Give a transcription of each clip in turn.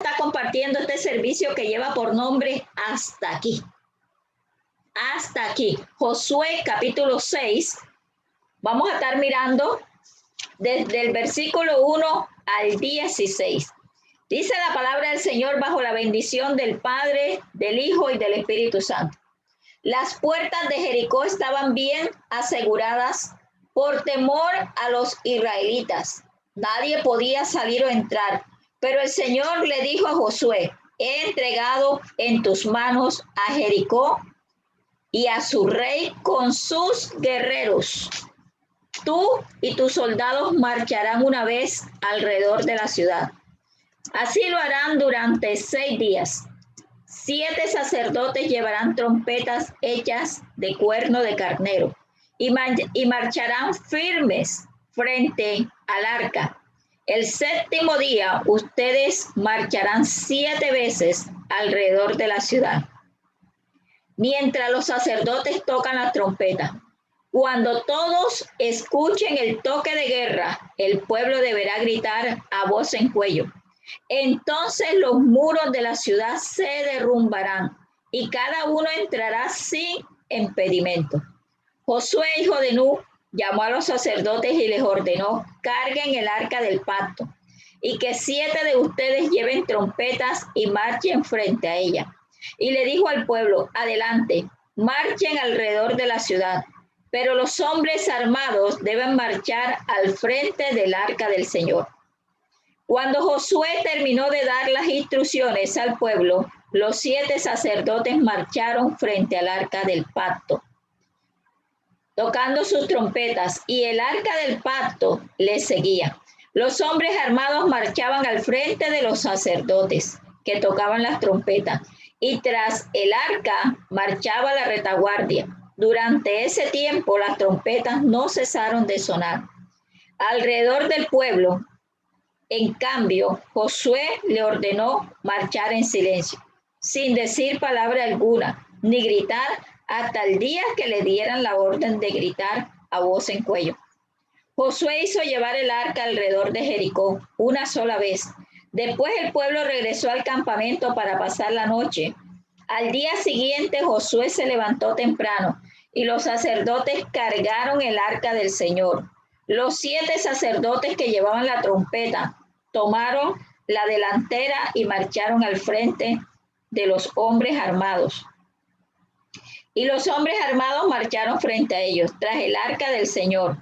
está compartiendo este servicio que lleva por nombre Hasta aquí. Hasta aquí. Josué capítulo 6. Vamos a estar mirando desde el versículo 1 al 16. Dice la palabra del Señor bajo la bendición del Padre, del Hijo y del Espíritu Santo. Las puertas de Jericó estaban bien aseguradas por temor a los israelitas. Nadie podía salir o entrar. Pero el Señor le dijo a Josué: he entregado en tus manos a Jericó y a su rey con sus guerreros. Tú y tus soldados marcharán una vez alrededor de la ciudad. Así lo harán durante 6 días. 7 sacerdotes llevarán trompetas hechas de cuerno de carnero y marcharán firmes frente al arca. El 7º día ustedes marcharán 7 veces alrededor de la ciudad, mientras los sacerdotes tocan la trompeta. Cuando todos escuchen el toque de guerra, el pueblo deberá gritar a voz en cuello. Entonces los muros de la ciudad se derrumbarán y cada uno entrará sin impedimento. Josué, hijo de Nun, llamó a los sacerdotes y les ordenó: carguen el arca del pacto y que 7 de ustedes lleven trompetas y marchen frente a ella. Y le dijo al pueblo: adelante, marchen alrededor de la ciudad, pero los hombres armados deben marchar al frente del arca del Señor. Cuando Josué terminó de dar las instrucciones al pueblo, los 7 sacerdotes marcharon frente al arca del pacto, tocando sus trompetas, y el arca del pacto les seguía. Los hombres armados marchaban al frente de los sacerdotes, que tocaban las trompetas, y tras el arca marchaba la retaguardia. Durante ese tiempo las trompetas no cesaron de sonar alrededor del pueblo. En cambio, Josué le ordenó marchar en silencio, sin decir palabra alguna, ni gritar, hasta el día que le dieran la orden de gritar a voz en cuello. Josué hizo llevar el arca alrededor de Jericó una sola vez. Después el pueblo regresó al campamento para pasar la noche. Al día siguiente Josué se levantó temprano y los sacerdotes cargaron el arca del Señor. Los 7 sacerdotes que llevaban la trompeta tomaron la delantera y marcharon al frente de los hombres armados. Y los hombres armados marcharon frente a ellos. Tras el arca del Señor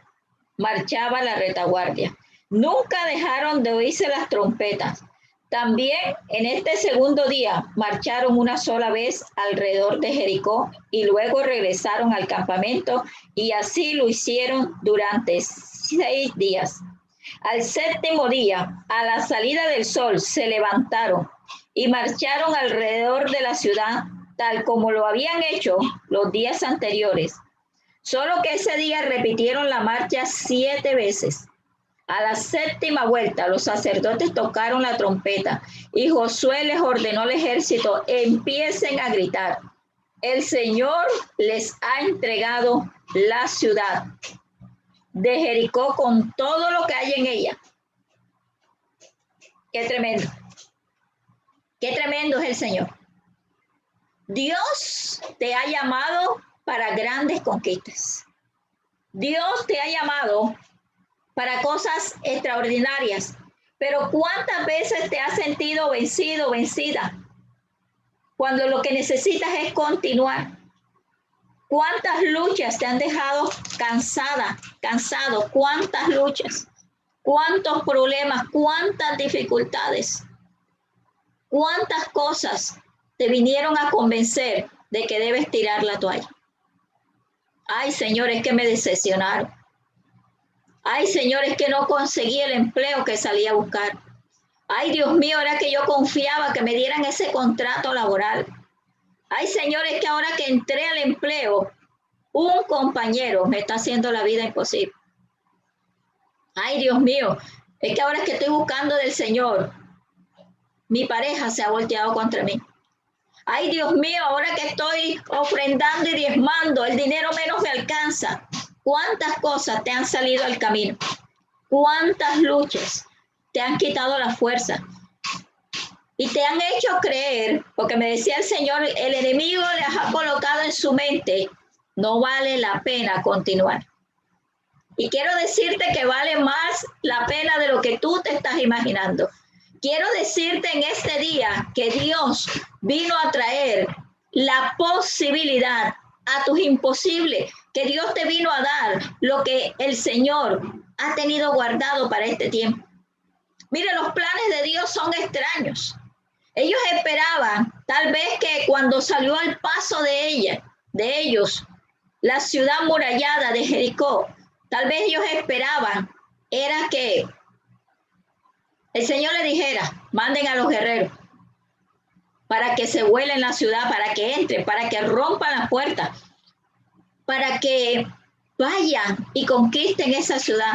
marchaba la retaguardia. Nunca dejaron de oírse las trompetas. También en este segundo día marcharon una sola vez alrededor de Jericó y luego regresaron al campamento, y así lo hicieron durante 6 días. Al 7º día, a la salida del sol, se levantaron y marcharon alrededor de la ciudad, tal como lo habían hecho los días anteriores. Solo que ese día repitieron la marcha 7 veces. A la 7ª vuelta, los sacerdotes tocaron la trompeta y Josué les ordenó al ejército: empiecen a gritar. El Señor les ha entregado la ciudad de Jericó con todo lo que hay en ella. Qué tremendo. Qué tremendo es el Señor. Dios te ha llamado para grandes conquistas. Dios te ha llamado para cosas extraordinarias. Pero ¿cuántas veces te has sentido vencido, vencida? Cuando lo que necesitas es continuar. ¿Cuántas luchas te han dejado cansada, cansado? ¿Cuántas luchas? ¿Cuántos problemas? ¿Cuántas dificultades? ¿Cuántas cosas te vinieron a convencer de que debes tirar la toalla? Ay, Señor, es que me decepcionaron. Ay, Señor, es que no conseguí el empleo que salí a buscar. Ay, Dios mío, era que yo confiaba que me dieran ese contrato laboral. Ay, Señor, es que ahora que entré al empleo, un compañero me está haciendo la vida imposible. Ay, Dios mío, es que ahora que estoy buscando del Señor, mi pareja se ha volteado contra mí. Ay, Dios mío, ahora que estoy ofrendando y diezmando, el dinero menos me alcanza. ¿Cuántas cosas te han salido al camino? ¿Cuántas luchas te han quitado la fuerza? y te han hecho creer, porque me decía el Señor, el enemigo les ha colocado en su mente, no vale la pena continuar. Y quiero decirte que vale más la pena de lo que tú te estás imaginando. Quiero decirte en este día que Dios vino a traer la posibilidad a tus imposibles, que Dios te vino a dar lo que el Señor ha tenido guardado para este tiempo. Mire, los planes de Dios son extraños. Ellos esperaban, tal vez que cuando salió al paso de ellos, la ciudad murallada de Jericó, tal vez ellos esperaban, era que el Señor le dijera, manden a los guerreros para que se vuelen la ciudad, para que entren, para que rompan las puertas, para que vayan y conquisten esa ciudad.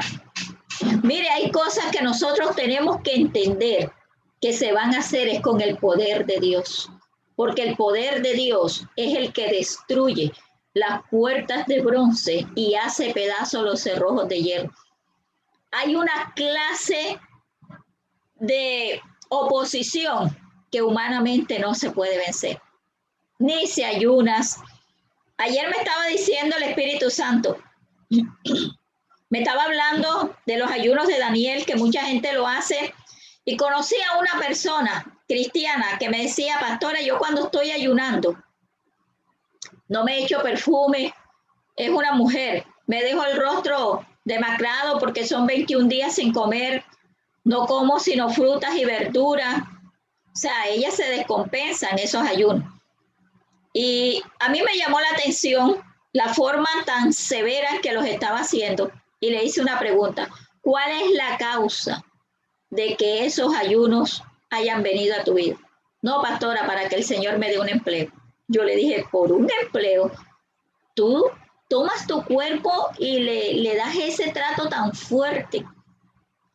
Mire, hay cosas que nosotros tenemos que entender que se van a hacer es con el poder de Dios, porque el poder de Dios es el que destruye las puertas de bronce y hace pedazos los cerrojos de hierro. Hay una clase de oposición que humanamente no se puede vencer, ni si ayunas. Ayer me estaba diciendo el Espíritu Santo, me estaba hablando de los ayunos de Daniel, que mucha gente lo hace, y conocí a una persona cristiana que me decía, pastora, yo cuando estoy ayunando, no me echo perfume, es una mujer, me dejo el rostro demacrado porque son 21 días sin comer, no como sino frutas y verduras, o sea, ella se descompensa en esos ayunos. Y a mí me llamó la atención la forma tan severa que los estaba haciendo y le hice una pregunta, ¿cuál es la causa de que esos ayunos hayan venido a tu vida? No, pastora, para que el Señor me dé un empleo. Yo le dije, por un empleo, tú tomas tu cuerpo y le das ese trato tan fuerte.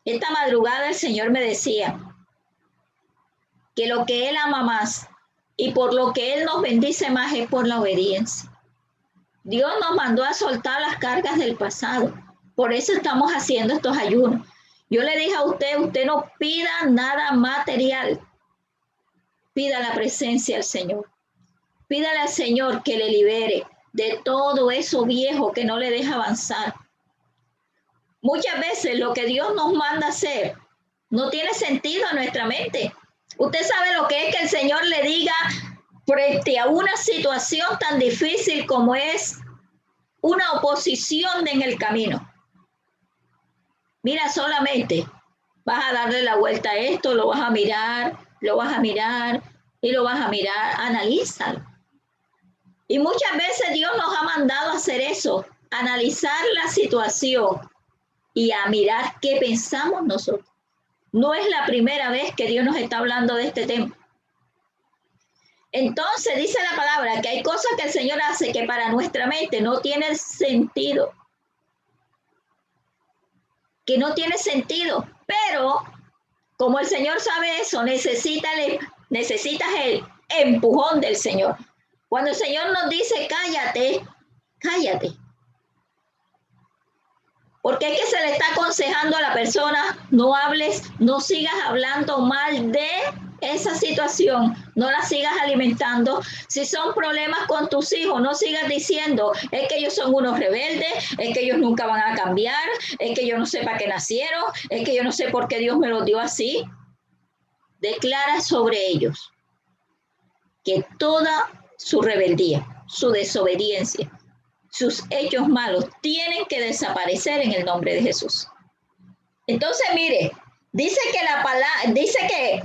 Esta madrugada el Señor me decía que lo que Él ama más y por lo que Él nos bendice más es por la obediencia. Dios nos mandó a soltar las cargas del pasado. Por eso estamos haciendo estos ayunos. Yo le dije a usted, usted no pida nada material. Pida la presencia del Señor. Pídale al Señor que le libere de todo eso viejo que no le deja avanzar. Muchas veces lo que Dios nos manda hacer no tiene sentido en nuestra mente. Usted sabe lo que es que el Señor le diga frente a una situación tan difícil como es una oposición en el camino. Mira, solamente vas a darle la vuelta a esto, lo vas a mirar y lo vas a mirar, analízalo. Y muchas veces Dios nos ha mandado a hacer eso, analizar la situación y a mirar qué pensamos nosotros. No es la primera vez que Dios nos está hablando de este tema. Entonces dice la palabra que hay cosas que el Señor hace que para nuestra mente no tiene sentido. Que no tiene sentido, pero como el Señor sabe eso, necesitas el empujón del Señor. Cuando el Señor nos dice cállate, cállate. Porque es que se le está aconsejando a la persona, no hables, no sigas hablando mal de esa situación, no la sigas alimentando. Si son problemas con tus hijos, no sigas diciendo, es que ellos son unos rebeldes, es que ellos nunca van a cambiar, es que yo no sé para qué nacieron, es que yo no sé por qué Dios me los dio así. Declara sobre ellos que toda su rebeldía, su desobediencia, sus hechos malos tienen que desaparecer en el nombre de Jesús. Entonces, mire, dice que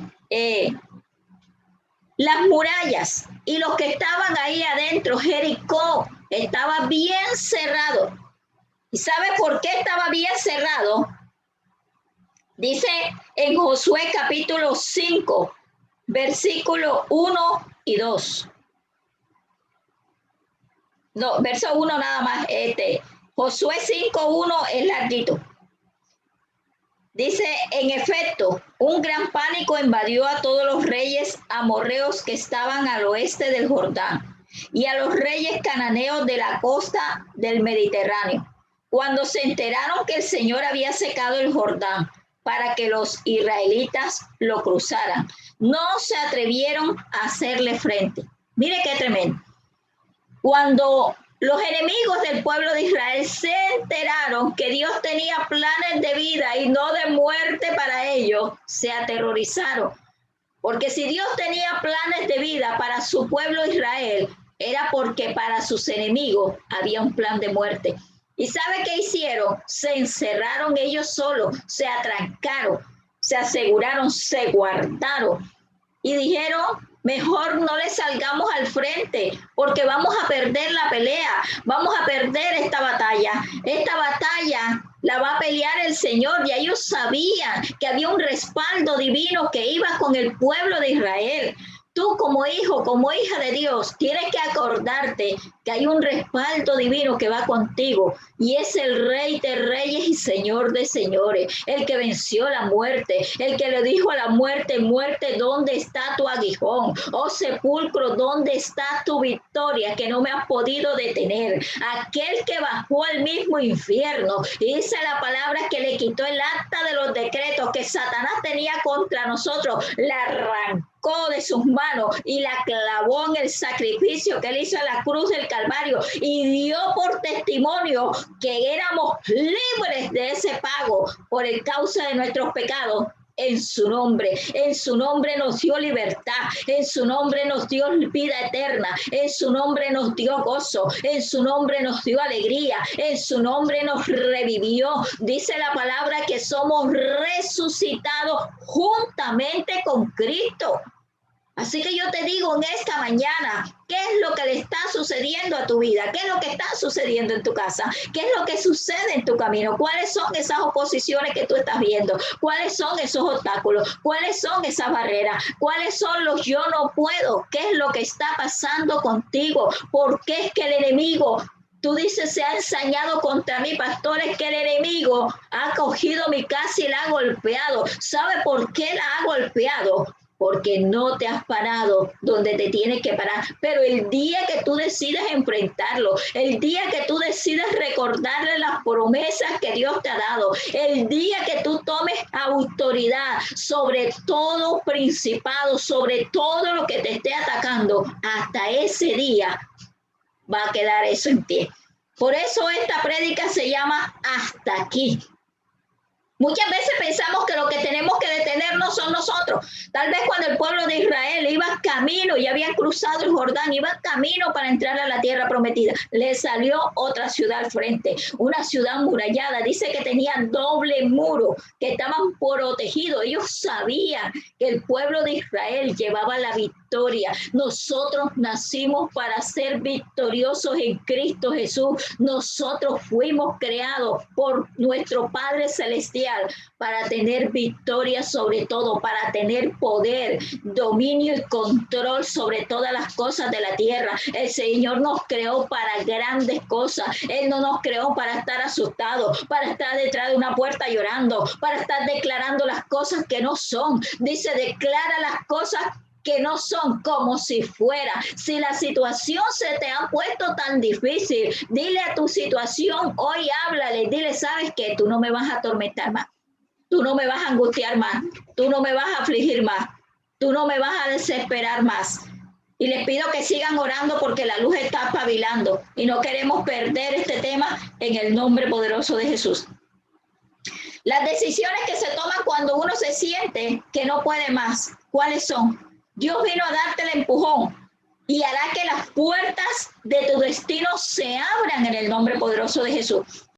las murallas y los que estaban ahí adentro, Jericó, estaba bien cerrado. ¿Y sabe por qué estaba bien cerrado? Dice en Josué capítulo 5, versículo 1 y 2. No, verso 1 nada más. Josué 5:1 es larguito. Dice, en efecto, un gran pánico invadió a todos los reyes amorreos que estaban al oeste del Jordán y a los reyes cananeos de la costa del Mediterráneo, cuando se enteraron que el Señor había secado el Jordán para que los israelitas lo cruzaran. no se atrevieron a hacerle frente. Mire qué tremendo. Cuando los enemigos del pueblo de Israel se enteraron que Dios tenía planes de vida y no de muerte para ellos, se aterrorizaron. Porque si Dios tenía planes de vida para su pueblo Israel, era porque para sus enemigos había un plan de muerte. ¿Y sabe qué hicieron? Se encerraron ellos solos, se atrancaron, se aseguraron, se guardaron y dijeron, mejor no le salgamos al frente porque vamos a perder la pelea, vamos a perder esta batalla. Esta batalla la va a pelear el Señor y ellos sabían que había un respaldo divino que iba con el pueblo de Israel. Tú como hijo, como hija de Dios, tienes que acordarte que hay un respaldo divino que va contigo y es el Rey de Reyes y Señor de Señores, el que venció la muerte, el que le dijo a la muerte, muerte, ¿dónde está tu aguijón? Oh sepulcro, ¿dónde está tu victoria que no me has podido detener? Aquel que bajó al mismo infierno y dice la palabra que le quitó el acta de los decretos que Satanás tenía contra nosotros, la arrancó de sus manos y la clavó en el sacrificio que él hizo en la cruz del Calvario y dio por testimonio que éramos libres de ese pago por el causa de nuestros pecados. En su nombre nos dio libertad, en su nombre nos dio vida eterna, en su nombre nos dio gozo, en su nombre nos dio alegría, en su nombre nos revivió. Dice la palabra que somos resucitados juntamente con Cristo. Así que yo te digo en esta mañana, ¿qué es lo que le está sucediendo a tu vida? ¿Qué es lo que está sucediendo en tu casa? ¿Qué es lo que sucede en tu camino? ¿Cuáles son esas oposiciones que tú estás viendo? ¿Cuáles son esos obstáculos? ¿Cuáles son esas barreras? ¿Cuáles son los yo no puedo? ¿Qué es lo que está pasando contigo? ¿Por qué es que el enemigo... Tú dices, se ha ensañado contra mí, pastores, que el enemigo ha cogido mi casa y la ha golpeado? ¿Sabe por qué la ha golpeado? Porque no te has parado donde te tienes que parar. Pero el día que tú decides enfrentarlo, el día que tú decides recordarle las promesas que Dios te ha dado, el día que tú tomes autoridad sobre todo principado, sobre todo lo que te esté atacando, hasta ese día va a quedar eso en pie. Por eso esta prédica se llama Hasta aquí. Muchas veces pensamos que lo que tenemos que detenernos son nosotros. Tal vez cuando el pueblo de Israel iba camino y habían cruzado el Jordán, iba camino para entrar a la tierra prometida, le salió otra ciudad al frente, una ciudad murallada. Dice que tenían doble muro, que estaban protegidos. Ellos sabían que el pueblo de Israel llevaba la victoria. Nosotros nacimos para ser victoriosos en Cristo Jesús. Nosotros fuimos creados por nuestro Padre Celestial para tener victoria sobre todo, para tener poder, dominio y control sobre todas las cosas de la tierra. El Señor nos creó para grandes cosas. Él no nos creó para estar asustados, para estar detrás de una puerta llorando, para estar declarando las cosas que no son. Dice, declara las cosas que no son como si fuera. Si la situación se te ha puesto tan difícil, dile a tu situación, hoy háblale, dile, ¿sabes qué? Tú no me vas a atormentar más, tú no me vas a angustiar más, tú no me vas a afligir más, tú no me vas a desesperar más. Y les pido que sigan orando porque la luz está espabilando y no queremos perder este tema en el nombre poderoso de Jesús. Las decisiones que se toman cuando uno se siente que no puede más, ¿cuáles son? Dios vino a darte el empujón y hará que las puertas de tu destino se abran en el nombre poderoso de Jesús.